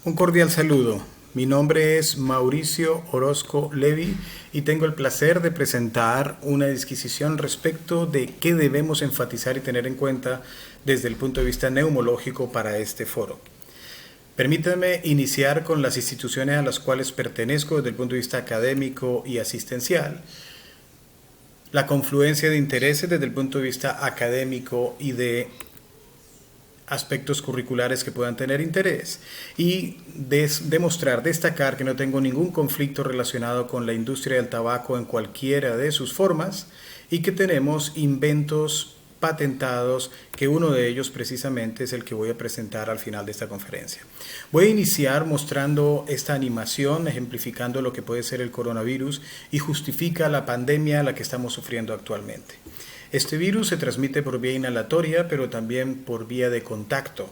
Un cordial saludo. Mi nombre es Mauricio Orozco Levi y tengo el placer de presentar una disquisición respecto de qué debemos enfatizar y tener en cuenta desde el punto de vista neumológico para este foro. Permítanme iniciar con las instituciones a las cuales pertenezco desde el punto de vista académico y asistencial, la confluencia de intereses desde el punto de vista académico y de aspectos curriculares que puedan tener interés y destacar que no tengo ningún conflicto relacionado con la industria del tabaco en cualquiera de sus formas y que tenemos inventos patentados, que uno de ellos precisamente es el que voy a presentar al final de esta conferencia. Voy a iniciar mostrando esta animación, ejemplificando lo que puede ser el coronavirus y justifica la pandemia a la que estamos sufriendo actualmente. Este virus se transmite por vía inhalatoria, pero también por vía de contacto,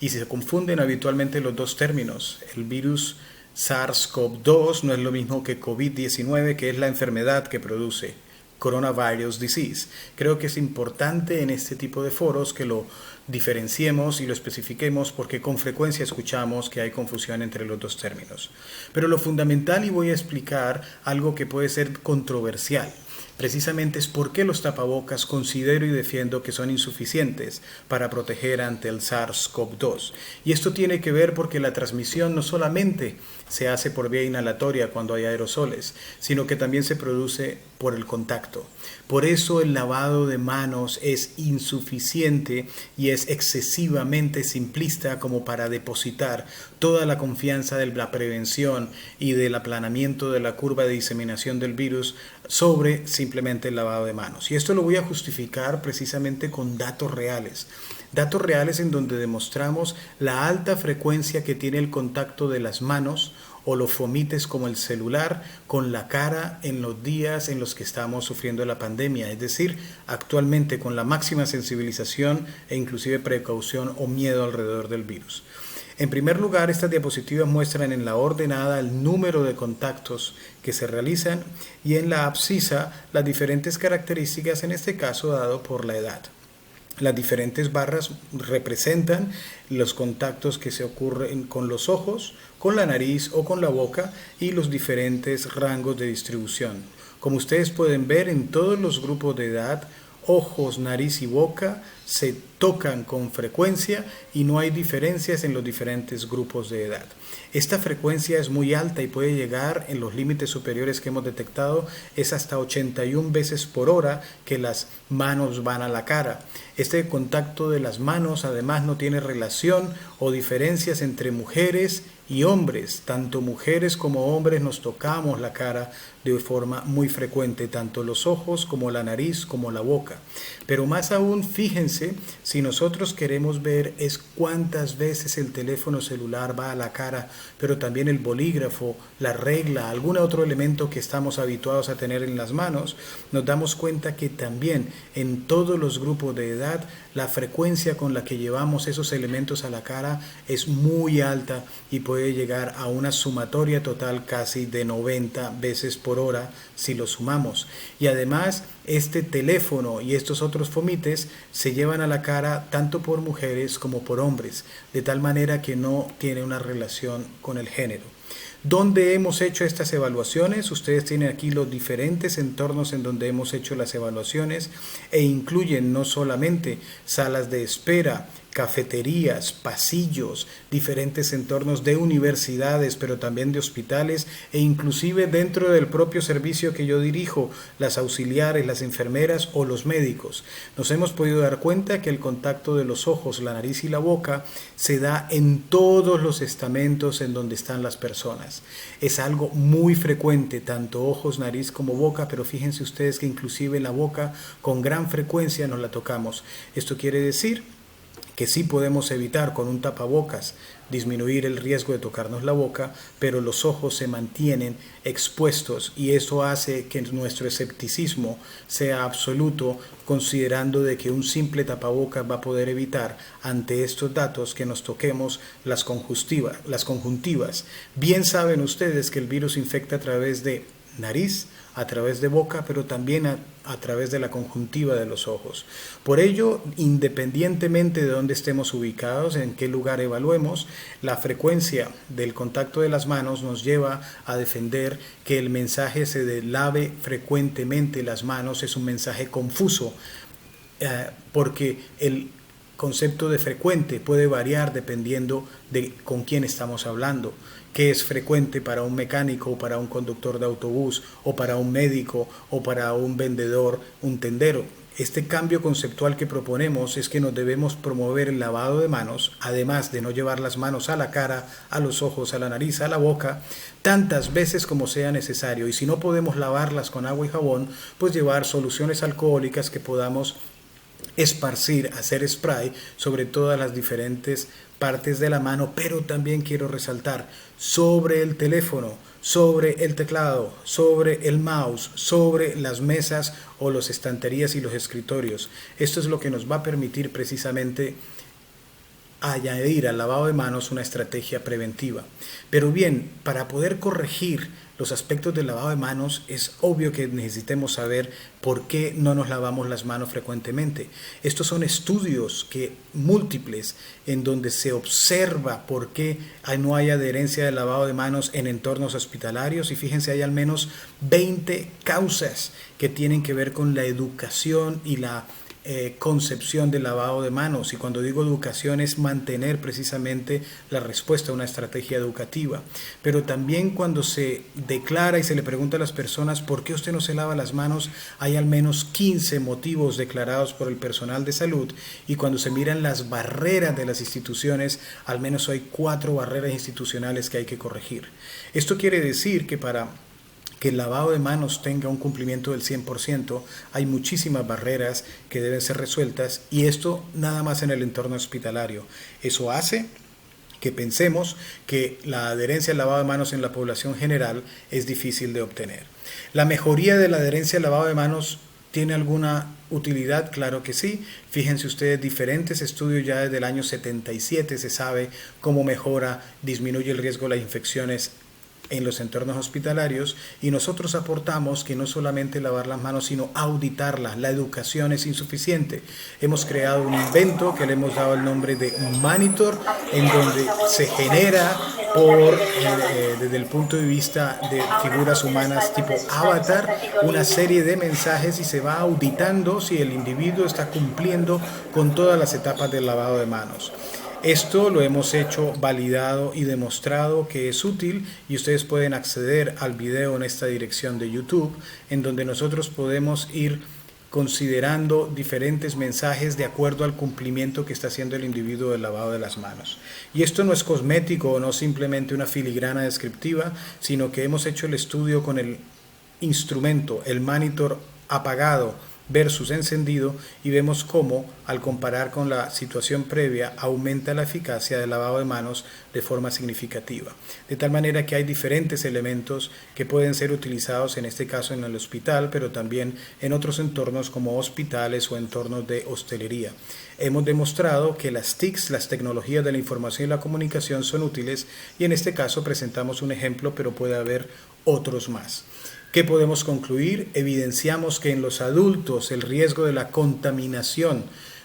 y se confunden habitualmente los dos términos. El virus SARS-CoV-2 no es lo mismo que COVID-19, que es la enfermedad que produce Coronavirus Disease. Creo que es importante en este tipo de foros que lo diferenciemos y lo especifiquemos porque con frecuencia escuchamos que hay confusión entre los dos términos. Pero lo fundamental, y voy a explicar algo que puede ser controversial, precisamente es por qué los tapabocas considero y defiendo que son insuficientes para proteger ante el SARS-CoV-2. Y esto tiene que ver porque la transmisión no solamente se hace por vía inhalatoria cuando hay aerosoles, sino que también se produce por el contacto. Por eso el lavado de manos es insuficiente y es excesivamente simplista como para depositar toda la confianza de la prevención y del aplanamiento de la curva de diseminación del virus sobre simplemente el lavado de manos. Y esto lo voy a justificar precisamente con datos reales en donde demostramos la alta frecuencia que tiene el contacto de las manos o los fomites como el celular con la cara en los días en los que estamos sufriendo la pandemia, es decir, actualmente con la máxima sensibilización e inclusive precaución o miedo alrededor del virus. En primer lugar, estas diapositivas muestran en la ordenada el número de contactos que se realizan y en la abscisa las diferentes características, en este caso dado por la edad. Las diferentes barras representan los contactos que se ocurren con los ojos, con la nariz o con la boca y los diferentes rangos de distribución. Como ustedes pueden ver, en todos los grupos de edad, ojos, nariz y boca se tocan con frecuencia y no hay diferencias en los diferentes grupos de edad. Esta frecuencia es muy alta y puede llegar, en los límites superiores que hemos detectado, es hasta 81 veces por hora que las manos van a la cara. Este contacto de las manos además no tiene relación o diferencias entre mujeres y hombres. Tanto mujeres como hombres nos tocamos la cara de forma muy frecuente, tanto los ojos como la nariz como la boca. Pero más aún, fíjense, si nosotros queremos ver es cuántas veces el teléfono celular va a la cara, pero también el bolígrafo, la regla, algún otro elemento que estamos habituados a tener en las manos, nos damos cuenta que también en todos los grupos de edad la frecuencia con la que llevamos esos elementos a la cara es muy alta y puede llegar a una sumatoria total casi de 90 veces por hora si lo sumamos. Y además este teléfono y estos otros fomites se llevan a la cara tanto por mujeres como por hombres, de tal manera que no tiene una relación con el género. ¿Dónde hemos hecho estas evaluaciones? Ustedes tienen aquí los diferentes entornos en donde hemos hecho las evaluaciones e incluyen no solamente salas de espera, cafeterías, pasillos, diferentes entornos de universidades, pero también de hospitales e inclusive dentro del propio servicio que yo dirijo, las auxiliares, las enfermeras o los médicos. Nos hemos podido dar cuenta que el contacto de los ojos, la nariz y la boca se da en todos los estamentos en donde están las personas. Es algo muy frecuente, tanto ojos, nariz como boca, pero fíjense ustedes que inclusive la boca con gran frecuencia nos la tocamos. Esto quiere decir que sí podemos evitar con un tapabocas disminuir el riesgo de tocarnos la boca, pero los ojos se mantienen expuestos y eso hace que nuestro escepticismo sea absoluto, considerando de que un simple tapabocas va a poder evitar ante estos datos que nos toquemos las conjuntivas. Bien saben ustedes que el virus infecta a través de nariz, a través de boca, pero también a través de la conjuntiva de los ojos. Por ello, independientemente de dónde estemos ubicados, en qué lugar evaluemos, la frecuencia del contacto de las manos nos lleva a defender que el mensaje se lave frecuentemente las manos es un mensaje confuso, porque el concepto de frecuente puede variar dependiendo de con quién estamos hablando. ¿Qué es frecuente para un mecánico o para un conductor de autobús o para un médico o para un vendedor, un tendero? Este cambio conceptual que proponemos es que nos debemos promover el lavado de manos, además de no llevar las manos a la cara, a los ojos, a la nariz, a la boca, tantas veces como sea necesario. Y si no podemos lavarlas con agua y jabón, pues llevar soluciones alcohólicas que podamos esparcir, hacer spray sobre todas las diferentes partes de la mano, pero también quiero resaltar sobre el teléfono, sobre el teclado, sobre el mouse, sobre las mesas o las estanterías y los escritorios. Esto es lo que nos va a permitir precisamente añadir al lavado de manos una estrategia preventiva. Pero bien, para poder corregir los aspectos del lavado de manos, es obvio que necesitemos saber por qué no nos lavamos las manos frecuentemente. Estos son estudios múltiples en donde se observa por qué no hay adherencia del lavado de manos en entornos hospitalarios, y fíjense, hay al menos 20 causas que tienen que ver con la educación y la concepción del lavado de manos. Y cuando digo educación es mantener precisamente la respuesta a una estrategia educativa, pero también cuando se declara y se le pregunta a las personas por qué usted no se lava las manos, hay al menos 15 motivos declarados por el personal de salud, y cuando se miran las barreras de las instituciones, al menos hay 4 barreras institucionales que hay que corregir. Esto quiere decir que para que el lavado de manos tenga un cumplimiento del 100%, hay muchísimas barreras que deben ser resueltas, y esto nada más en el entorno hospitalario. Eso hace que pensemos que la adherencia al lavado de manos en la población general es difícil de obtener. ¿La mejoría de la adherencia al lavado de manos tiene alguna utilidad? Claro que sí. Fíjense ustedes, diferentes estudios ya desde el año 77 se sabe cómo mejora, disminuye el riesgo de las infecciones en los entornos hospitalarios, y nosotros aportamos que no solamente lavar las manos, sino auditarlas. La educación es insuficiente. Hemos creado un invento que le hemos dado el nombre de Monitor, en donde se genera desde el punto de vista de figuras humanas tipo avatar, una serie de mensajes, y se va auditando si el individuo está cumpliendo con todas las etapas del lavado de manos. Esto lo hemos hecho, validado y demostrado que es útil, y ustedes pueden acceder al video en esta dirección de YouTube, en donde nosotros podemos ir considerando diferentes mensajes de acuerdo al cumplimiento que está haciendo el individuo del lavado de las manos. Y esto no es cosmético o no simplemente una filigrana descriptiva, sino que hemos hecho el estudio con el instrumento, el monitor apagado versus encendido, y vemos cómo, al comparar con la situación previa, aumenta la eficacia del lavado de manos de forma significativa. De tal manera que hay diferentes elementos que pueden ser utilizados, en este caso en el hospital, pero también en otros entornos como hospitales o entornos de hostelería. Hemos demostrado que las TICs, las tecnologías de la información y la comunicación, son útiles, y en este caso presentamos un ejemplo, pero puede haber otros más. ¿Qué podemos concluir? Evidenciamos que en los adultos el riesgo de la contaminación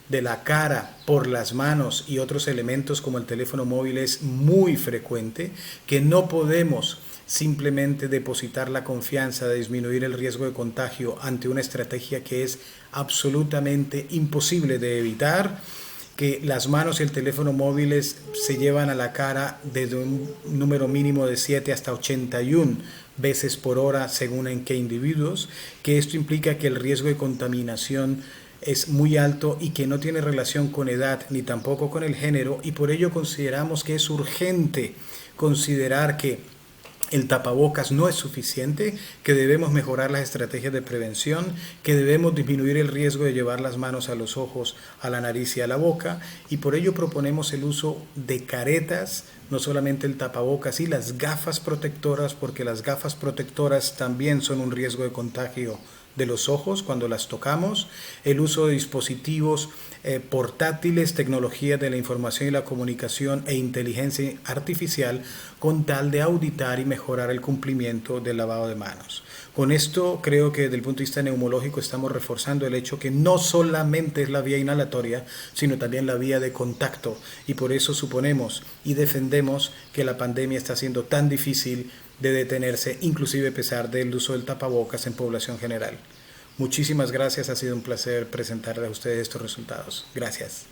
de la cara por las manos y otros elementos como el teléfono móvil es muy frecuente, que no podemos simplemente depositar la confianza de disminuir el riesgo de contagio ante una estrategia que es absolutamente imposible de evitar, que las manos y el teléfono móviles se llevan a la cara desde un número mínimo de 7 hasta 81 veces por hora según en qué individuos, que esto implica que el riesgo de contaminación es muy alto y que no tiene relación con edad ni tampoco con el género, y por ello consideramos que es urgente considerar que el tapabocas no es suficiente, que debemos mejorar las estrategias de prevención, que debemos disminuir el riesgo de llevar las manos a los ojos, a la nariz y a la boca, y por ello proponemos el uso de caretas, no solamente el tapabocas, y las gafas protectoras, porque las gafas protectoras también son un riesgo de contagio de los ojos cuando las tocamos, el uso de dispositivos portátiles, tecnologías de la información y la comunicación e inteligencia artificial, con tal de auditar y mejorar el cumplimiento del lavado de manos. Con esto creo que desde el punto de vista neumológico estamos reforzando el hecho que no solamente es la vía inhalatoria, sino también la vía de contacto. Y por eso suponemos y defendemos que la pandemia está siendo tan difícil de detenerse, inclusive a pesar del uso del tapabocas en población general. Muchísimas gracias, ha sido un placer presentarle a ustedes estos resultados. Gracias.